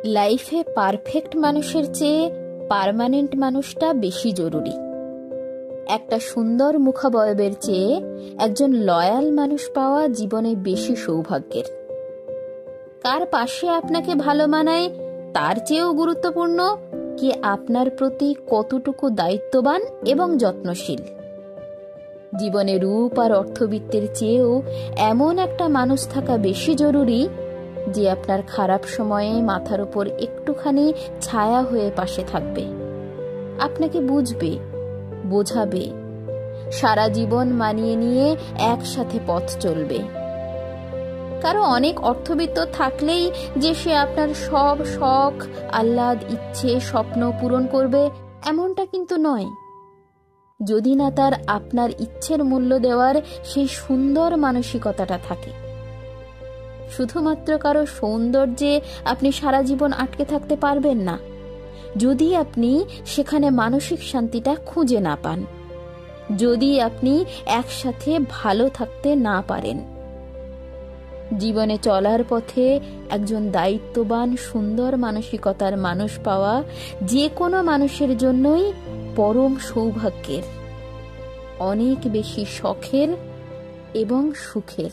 লাইফে পারফেক্ট মানুষের চেয়ে পার্মানেন্ট মানুষটা বেশি জরুরি। একটা সুন্দর মুখাবয়বের চেয়ে একজন লয়াল মানুষ পাওয়া জীবনে বেশি সৌভাগ্যের। কার পাশে আপনাকে ভালো মানায় তার চেয়েও গুরুত্বপূর্ণ কি আপনার প্রতি কতটুকু দায়িত্ববান এবং যত্নশীল। জীবনে রূপ আর অর্থবিত্তের চেয়েও এমন একটা মানুষ থাকা বেশি জরুরি যে আপনার খারাপ সময়ে মাথার উপর একটুখানি ছায়া হয়ে পাশে থাকবে, আপনাকে বুঝবে, বোঝাবে, সারা জীবন মানিয়ে নিয়ে একসাথে পথ চলবে। কারো অনেক অর্থবিত্ত থাকলেই যে সে আপনার সব শখ, আহ্লাদ, ইচ্ছে, স্বপ্ন পূরণ করবে এমনটা কিন্তু নয়, যদি না তার আপনার ইচ্ছের মূল্য দেওয়ার সেই সুন্দর মানসিকতাটা থাকে। শুধুমাত্র কারো সৌন্দর্যে আপনি সারা জীবন আটকে থাকতে পারবেন না, যদি আপনি সেখানে মানসিক শান্তিটা খুঁজে না পান, যদি আপনি একসাথে ভালো থাকতে না পারেন। জীবনে চলার পথে একজন দায়িত্ববান সুন্দর মানসিকতার মানুষ পাওয়া যে কোনো মানুষের জন্যই পরম সৌভাগ্যের, অনেক বেশি শখের এবং সুখের।